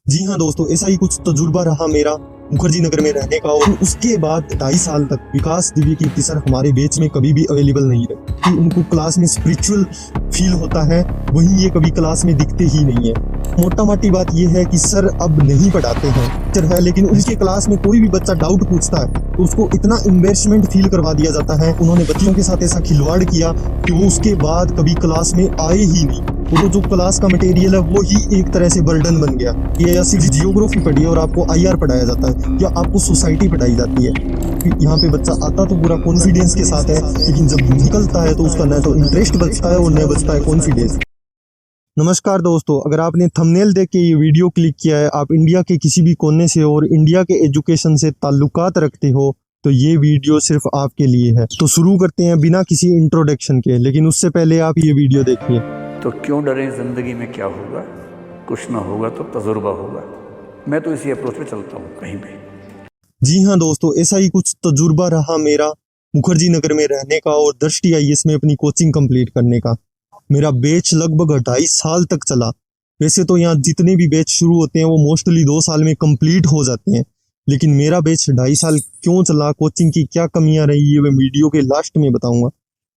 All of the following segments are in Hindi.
जी हाँ दोस्तों, ऐसा ही कुछ तजुर्बा रहा मेरा मुखर्जी नगर में रहने का। और उसके बाद 2.5 साल तक विकास दिव्य कीर्ति सर हमारे बैच में कभी भी अवेलेबल नहीं रहे कि उनको क्लास में स्पिरिचुअल फील होता है, वहीं ये कभी क्लास में दिखते ही नहीं है। मोटा मोटी बात ये है कि सर अब नहीं पढ़ाते हैं टीचर है, लेकिन उनके क्लास में कोई भी बच्चा डाउट पूछता है तो उसको इतना एम्बेरसमेंट फील करवा दिया जाता है। उन्होंने बच्चों के साथ ऐसा खिलवाड़ किया कि वो उसके बाद कभी क्लास में आए ही नहीं। वो जो क्लास का मटेरियल है वो ही एक तरह से बर्डन बन गया। ये या सिर्फ जियोग्राफी पढ़ी है और आपको आईआर पढ़ाया जाता है, या आपको सोसाइटी पढ़ाई जाती है। यहाँ पे बच्चा आता तो पूरा कॉन्फिडेंस के साथ है, लेकिन जब निकलता है तो उसका न तो इंटरेस्ट बचता है और न बचता है कॉन्फिडेंस। नमस्कार दोस्तों, अगर आपने थंबनेल देख के ये वीडियो क्लिक किया है, आप इंडिया के किसी भी कोने से और इंडिया के एजुकेशन से ताल्लुकात रखते हो तो ये वीडियो सिर्फ आपके लिए है। तो शुरू करते हैं बिना किसी इंट्रोडक्शन के, लेकिन उससे पहले आप ये वीडियो देखिए। तो क्यों डरें, ज़िंदगी में क्या होगा, कुछ ना होगा तो तजुर्बा होगा। मैं तो इसी अप्रोच पे चलता हूँ कहीं भी। जी हाँ दोस्तों, ऐसा ही कुछ तजुर्बा रहा मेरा मुखर्जी नगर में रहने का और दृष्टि आईएएस में अपनी कोचिंग कंप्लीट करने का। मेरा बैच लगभग 2.5 साल तक चला। वैसे तो यहाँ जितने भी बैच शुरू होते हैं वो मोस्टली 2 साल में कंप्लीट हो जाते हैं, लेकिन मेरा बैच 2.5 साल क्यों चला, कोचिंग की क्या कमियां रही, ये मैं वीडियो के लास्ट में बताऊंगा।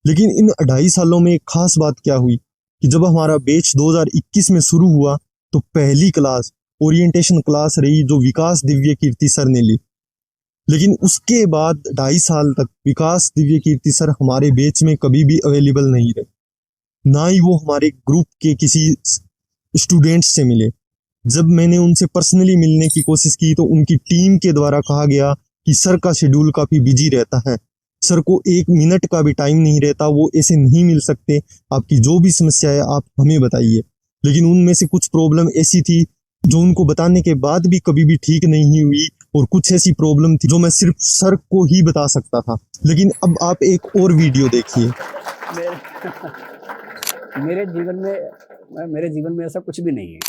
लेकिन इन 2.5 सालों में एक खास बात क्या हुई कि जब हमारा बैच 2021 में शुरू हुआ तो पहली क्लास ओरिएंटेशन क्लास रही जो विकास दिव्य कीर्ति सर ने ली। लेकिन उसके बाद 2.5 साल तक विकास दिव्य कीर्ति सर हमारे बैच में कभी भी अवेलेबल नहीं रहे, ना ही वो हमारे ग्रुप के किसी स्टूडेंट्स से मिले। जब मैंने उनसे पर्सनली मिलने की कोशिश की तो उनकी टीम के द्वारा कहा गया कि सर का शेड्यूल काफी बिजी रहता है, सर को 1 मिनट का भी टाइम नहीं रहता, वो ऐसे नहीं मिल सकते, आपकी जो भी समस्या है आप हमें बताइए। लेकिन उनमें से कुछ प्रॉब्लम ऐसी थी जो उनको बताने के बाद भी कभी भी ठीक नहीं हुई, और कुछ ऐसी प्रॉब्लम थी जो मैं सिर्फ सर को ही बता सकता था। लेकिन अब आप एक और वीडियो देखिए। मेरे जीवन में ऐसा कुछ भी नहीं है।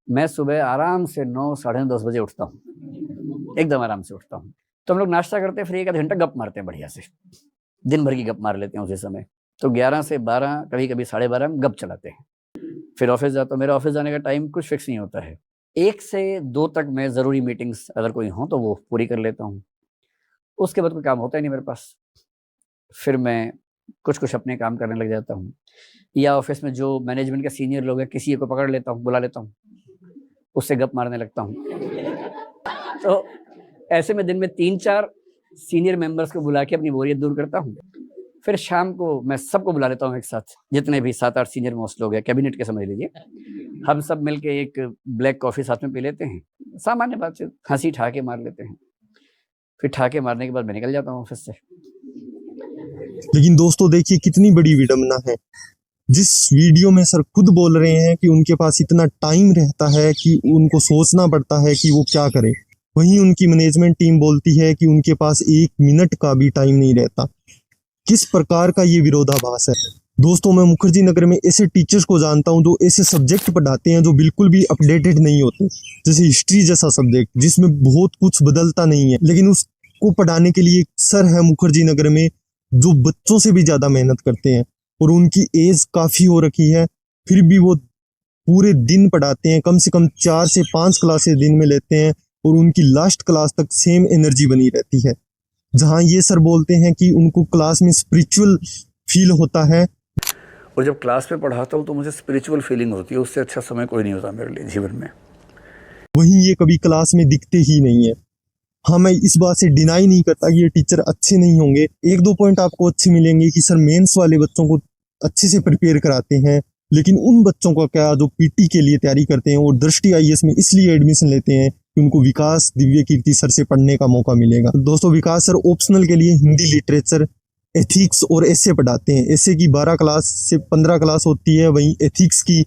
मैं सुबह आराम से 9 साढ़े 10 बजे उठता हूँ, एकदम आराम से उठता हूँ। तो हम लोग नाश्ता करते हैं, फिर 1 आध घंटा गप मारते हैं, बढ़िया से दिन भर की गप मार लेते हैं उसी समय। तो 11 से 12, कभी कभी 12:30 हम गप चलाते हैं। फिर ऑफिस जाता हूँ। मेरा ऑफिस जाने का टाइम कुछ फिक्स नहीं होता है। 1 से 2 तक मैं ज़रूरी मीटिंग्स अगर कोई हो तो वो पूरी कर लेता हूँ। उसके बाद कोई काम होता ही नहीं मेरे पास। फिर मैं कुछ अपने काम करने लग जाता हूँ, या ऑफिस में जो मैनेजमेंट के सीनियर लोग हैं किसी को पकड़ लेता हूँ, बुला लेता हूँ, उससे गप मारने लगता हूँ। तो ऐसे में दिन में 3-4 सीनियर मेंबर्स को बुला के अपनी बोरियत दूर करता हूँ। फिर शाम को मैं सबको बुला लेता हूँ एक साथ, जितने भी 7-8 सीनियर मोस्ट लोग हैं, कैबिनेट के समझ लीजिए। हम सब मिलके एक ब्लैक कॉफ़ी साथ में पी लेते हैं, सामान्य बात से हंसी ठहाके मार लेते हैं। फिर ठहाके मारने के बाद मैं निकल जाता हूँ ऑफिस से। लेकिन दोस्तों देखिए कितनी बड़ी विडंबना है, जिस वीडियो में सर खुद बोल रहे हैं कि उनके पास इतना टाइम रहता है कि उनको सोचना पड़ता है कि वो क्या करें, वहीं उनकी मैनेजमेंट टीम बोलती है कि उनके पास 1 मिनट का भी टाइम नहीं रहता। किस प्रकार का ये विरोधाभास है दोस्तों। मैं मुखर्जी नगर में ऐसे टीचर्स को जानता हूं जो ऐसे सब्जेक्ट पढ़ाते हैं जो बिल्कुल भी अपडेटेड नहीं होते, जैसे हिस्ट्री जैसा सब्जेक्ट जिसमें बहुत कुछ बदलता नहीं है, लेकिन उसको पढ़ाने के लिए सर है मुखर्जी नगर में जो बच्चों से भी ज्यादा मेहनत करते हैं, और उनकी एज काफी हो रखी है, फिर भी वो पूरे दिन पढ़ाते हैं। कम से कम 4 से 5 क्लासेस दिन में लेते हैं, और उनकी लास्ट क्लास तक सेम एनर्जी बनी रहती है। जहां ये सर बोलते हैं कि उनको क्लास में स्पिरिचुअल फील होता है, और जब क्लास में पढ़ाता हूँ तो मुझे स्पिरिचुअल फीलिंग होती है। उससे अच्छा समय कोई नहीं होता मेरे लिए जीवन में। वहीं ये कभी क्लास में दिखते ही नहीं है। हाँ, मैं इस बात से डिनाई नहीं करता कि ये टीचर अच्छे नहीं होंगे, 1-2 पॉइंट आपको अच्छे मिलेंगे कि सर मेंस वाले बच्चों को अच्छे से प्रिपेयर कराते हैं, लेकिन उन बच्चों का क्या जो पीटी के लिए तैयारी करते हैं और दृष्टि आईएएस में इसलिए एडमिशन लेते हैं कि उनको विकास दिव्य कीर्ति सर से पढ़ने का मौका मिलेगा। दोस्तों, विकास सर ऑप्शनल के लिए हिंदी लिटरेचर, एथिक्स और ऐसे पढ़ाते हैं। ऐसे की 12 क्लास से 15 क्लास होती है, वहीं एथिक्स की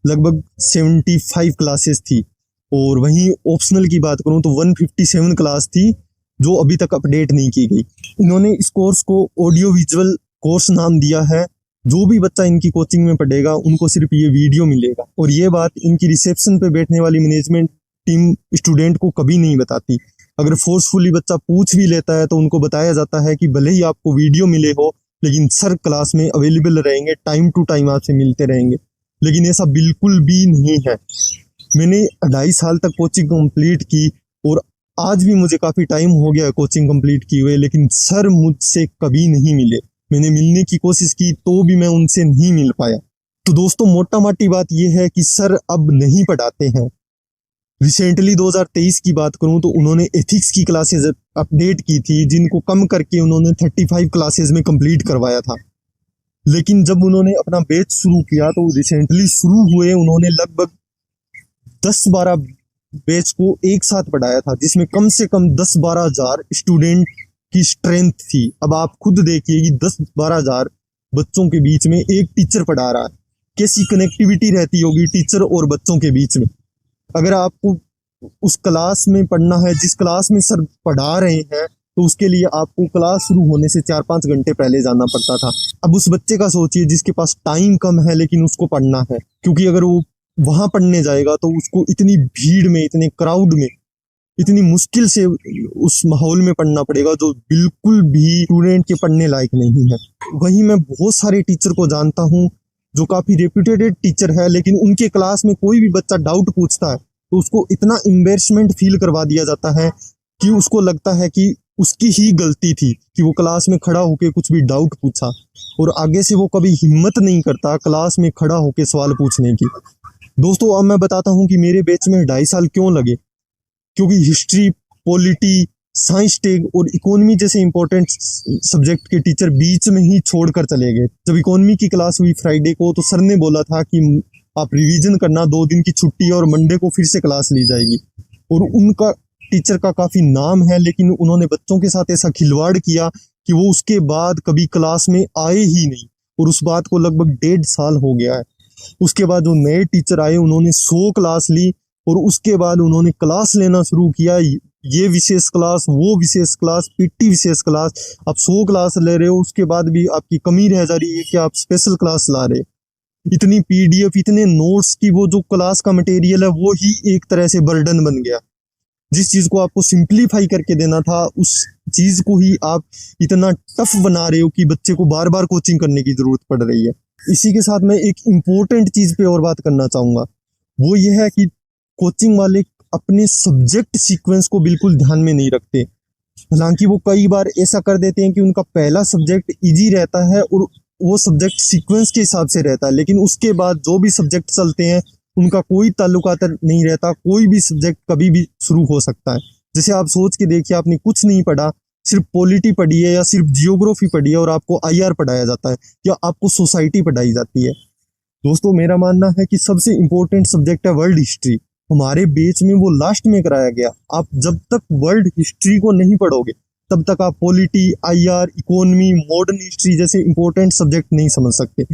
लगभग 75 क्लासेस थी, और वहीं ऑप्शनल की बात करूं तो 157 क्लास थी जो अभी तक अपडेट नहीं की गई। इन्होंने इस कोर्स को ऑडियो विजुअल कोर्स नाम दिया है। जो भी बच्चा इनकी कोचिंग में पढ़ेगा उनको सिर्फ ये वीडियो मिलेगा, और ये बात इनकी रिसेप्शन पे बैठने वाली मैनेजमेंट टीम स्टूडेंट को कभी नहीं बताती। अगर फोर्सफुली बच्चा पूछ भी लेता है तो उनको बताया जाता है कि भले ही आपको वीडियो मिले हो, लेकिन सर क्लास में अवेलेबल रहेंगे, टाइम टू टाइम आपसे मिलते रहेंगे। लेकिन ऐसा बिल्कुल भी नहीं है। मैंने 2.5 साल तक कोचिंग कंप्लीट की और आज भी मुझे काफ़ी टाइम हो गया है कोचिंग कंप्लीट किए हुए, लेकिन सर मुझसे कभी नहीं मिले। मैंने मिलने की कोशिश की तो भी मैं उनसे नहीं मिल पाया। तो दोस्तों मोटा मोटी बात यह है कि सर अब नहीं पढ़ाते हैं। रिसेंटली 2023 की बात करूं तो उन्होंने एथिक्स की क्लासेस अपडेट की थी, जिनको कम करके उन्होंने 35 क्लासेस में कंप्लीट करवाया था। लेकिन जब उन्होंने अपना बैच शुरू किया तो रिसेंटली शुरू हुए उन्होंने लगभग 10-12 बैच को एक साथ पढ़ाया था, जिसमें कम से कम 10-12 हजार स्टूडेंट की स्ट्रेंथ थी। अब आप खुद देखिए कि 10-12 हजार बच्चों के बीच में एक टीचर पढ़ा रहा है, कैसी कनेक्टिविटी रहती होगी टीचर और बच्चों के बीच में। अगर आपको उस क्लास में पढ़ना है जिस क्लास में सर पढ़ा रहे हैं, तो उसके लिए आपको क्लास शुरू होने से 4-5 घंटे पहले जाना पड़ता था। अब उस बच्चे का सोचिए जिसके पास टाइम कम है लेकिन उसको पढ़ना है, क्योंकि अगर वो वहां पढ़ने जाएगा तो उसको इतनी भीड़ में, इतने क्राउड में, इतनी मुश्किल से उस माहौल में पढ़ना पड़ेगा जो बिल्कुल भी स्टूडेंट के पढ़ने लायक नहीं है। वहीं मैं बहुत सारे टीचर को जानता हूँ जो काफी रेप्यूटेड टीचर है, लेकिन उनके क्लास में कोई भी बच्चा डाउट पूछता है तो उसको इतना एम्बेरसमेंट फील करवा दिया जाता है कि उसको लगता है कि उसकी ही गलती थी कि वो क्लास में खड़ा होके कुछ भी डाउट पूछा, और आगे से वो कभी हिम्मत नहीं करता क्लास में खड़ा होके सवाल पूछने की। दोस्तों अब मैं बताता हूँ कि मेरे बैच में 2.5 साल क्यों लगे। क्योंकि हिस्ट्री, पॉलिटी, साइंस टेक और इकोनॉमी जैसे इंपॉर्टेंट सब्जेक्ट के टीचर बीच में ही छोड़कर चले गए। जब इकोनॉमी की क्लास हुई फ्राइडे को तो सर ने बोला था कि आप रिवीजन करना, 2 दिन की छुट्टी है और मंडे को फिर से क्लास ली जाएगी। और उनका टीचर का काफी नाम है, लेकिन उन्होंने बच्चों के साथ ऐसा खिलवाड़ किया कि वो उसके बाद कभी क्लास में आए ही नहीं, और उस बात को लगभग 1.5 साल हो गया है। उसके बाद जो नए टीचर आए उन्होंने 100 क्लास ली और उसके बाद उन्होंने क्लास लेना शुरू किया, ये विशेष क्लास, वो विशेष क्लास, पीटी विशेष क्लास। आप 100 क्लास ले रहे हो, उसके बाद भी आपकी कमी रह जा रही है कि आप स्पेशल क्लास ला रहे। इतनी पीडीएफ, इतने नोट्स की वो जो क्लास का मटेरियल है वो ही एक तरह से बर्डन बन गया। जिस चीज को आपको सिंप्लीफाई करके देना था उस चीज को ही आप इतना टफ बना रहे हो कि बच्चे को बार बार कोचिंग करने की जरूरत पड़ रही है। इसी के साथ मैं एक इम्पोर्टेंट चीज पे और बात करना चाहूंगा, वो ये है कि कोचिंग वाले अपने सब्जेक्ट सीक्वेंस को बिल्कुल ध्यान में नहीं रखते। हालांकि वो कई बार ऐसा कर देते हैं कि उनका पहला सब्जेक्ट इजी रहता है और वो सब्जेक्ट सीक्वेंस के हिसाब से रहता है, लेकिन उसके बाद जो भी सब्जेक्ट चलते हैं उनका कोई ताल्लुकात नहीं रहता। कोई भी सब्जेक्ट कभी भी शुरू हो सकता है। जैसे आप सोच के देखिए, आपने कुछ नहीं पढ़ा, सिर्फ पॉलिटी पढ़ी है या सिर्फ जियोग्राफी पढ़ी है और आपको आईआर पढ़ाया जाता है या आपको सोसाइटी पढ़ाई जाती है। दोस्तों मेरा मानना है कि सबसे इंपॉर्टेंट सब्जेक्ट है वर्ल्ड हिस्ट्री। हमारे बैच में वो लास्ट में कराया गया। आप जब तक वर्ल्ड हिस्ट्री को नहीं पढ़ोगे तब तक आप polity, IR, economy, modern history जैसे इंपॉर्टेंट सब्जेक्ट नहीं समझ सकते।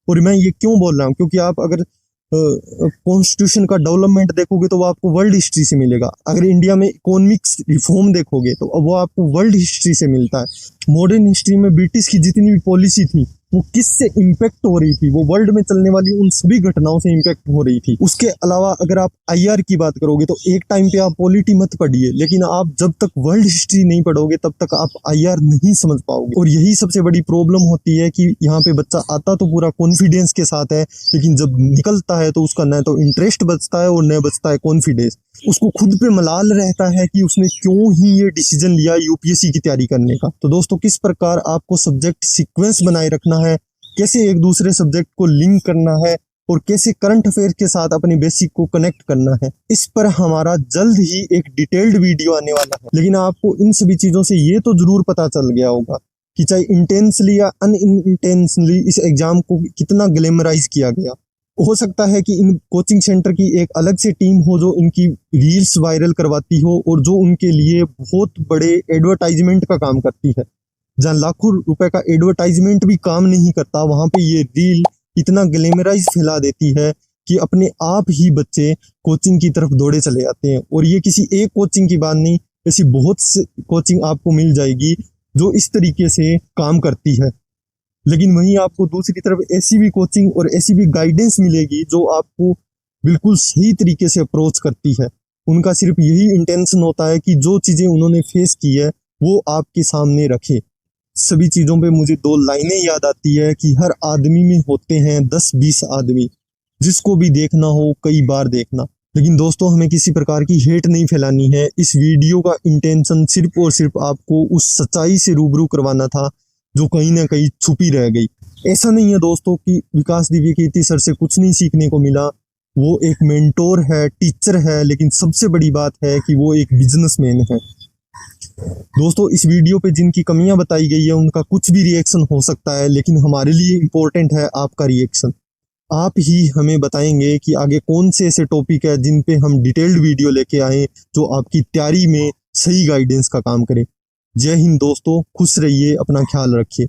और मैं ये क्यों बोल रहा हूँ, क्योंकि आप अगर कॉन्स्टिट्यूशन का डेवलपमेंट देखोगे तो वो आपको वर्ल्ड हिस्ट्री से मिलेगा। अगर इंडिया में इकोनॉमिक्स रिफॉर्म देखोगे तो वो आपको वर्ल्ड हिस्ट्री से मिलता है। मॉडर्न हिस्ट्री में ब्रिटिश की जितनी भी पॉलिसी थी वो किससे इम्पैक्ट हो रही थी, वो वर्ल्ड में चलने वाली उन सभी घटनाओं से इम्पैक्ट हो रही थी। उसके अलावा अगर आप आईआर की बात करोगे तो एक टाइम पे आप पॉलिटी मत पढ़िए, लेकिन आप जब तक वर्ल्ड हिस्ट्री नहीं पढ़ोगे तब तक आप आईआर नहीं समझ पाओगे। और यही सबसे बड़ी प्रॉब्लम होती है कि यहाँ पे बच्चा आता तो पूरा कॉन्फिडेंस के साथ है, लेकिन जब निकलता है तो उसका न तो इंटरेस्ट बचता है और न बचता है कॉन्फिडेंस। उसको खुद पे मलाल रहता है कि उसने क्यों ही ये डिसीजन लिया यूपीएससी की तैयारी करने का। तो दोस्तों किस प्रकार आपको सब्जेक्ट सीक्वेंस बनाए रखना है, कैसे एक दूसरे सब्जेक्ट को लिंक करना है और कैसे करंट अफेयर के साथ अपने बेसिक को कनेक्ट करना है, इस पर हमारा जल्द ही एक डिटेल्ड वीडियो आने वाला है। लेकिन आपको इन सभी चीजों से ये तो जरूर पता चल गया होगा कि चाहे इंटेंसली या अनइंटेंशनली इस एग्जाम को कितना ग्लैमराइज किया गया। हो सकता है कि इन कोचिंग सेंटर की एक अलग से टीम हो जो इनकी रील्स वायरल करवाती हो और जो उनके लिए बहुत बड़े एडवर्टाइजमेंट का काम करती है। जहाँ लाखों रुपए का एडवर्टाइजमेंट भी काम नहीं करता, वहां पे ये रील इतना ग्लैमराइज फैला देती है कि अपने आप ही बच्चे कोचिंग की तरफ दौड़े चले जाते हैं। और ये किसी एक कोचिंग की बात नहीं, ऐसी बहुत सी कोचिंग आपको मिल जाएगी जो इस तरीके से काम करती है। लेकिन वहीं आपको दूसरी तरफ ऐसी भी कोचिंग और ऐसी भी गाइडेंस मिलेगी जो आपको बिल्कुल सही तरीके से अप्रोच करती है। उनका सिर्फ यही इंटेंशन होता है कि जो चीजें उन्होंने फेस की है वो आपके सामने रखे। सभी चीजों पे मुझे 2 लाइनें याद आती है कि हर आदमी में होते हैं 10-20 आदमी, जिसको भी देखना हो कई बार देखना। लेकिन दोस्तों हमें किसी प्रकार की हेट नहीं फैलानी है। इस वीडियो का इंटेंशन सिर्फ और सिर्फ आपको उस सच्चाई से रूबरू करवाना था जो कहीं ना कहीं छुपी रह गई। ऐसा नहीं है दोस्तों कि विकास दिव्यकीर्ति सर से कुछ नहीं सीखने को मिला। वो एक मेंटोर है, टीचर है, लेकिन सबसे बड़ी बात है कि वो एक बिजनेसमैन है। दोस्तों इस वीडियो पे जिनकी कमियां बताई गई है उनका कुछ भी रिएक्शन हो सकता है, लेकिन हमारे लिए इम्पोर्टेंट है आपका रिएक्शन। आप ही हमें बताएंगे कि आगे कौन से ऐसे टॉपिक है जिन पे हम डिटेल्ड वीडियो लेके आए जो आपकी तैयारी में सही गाइडेंस का काम करे। जय हिंद दोस्तों, खुश रहिए, अपना ख्याल रखिए।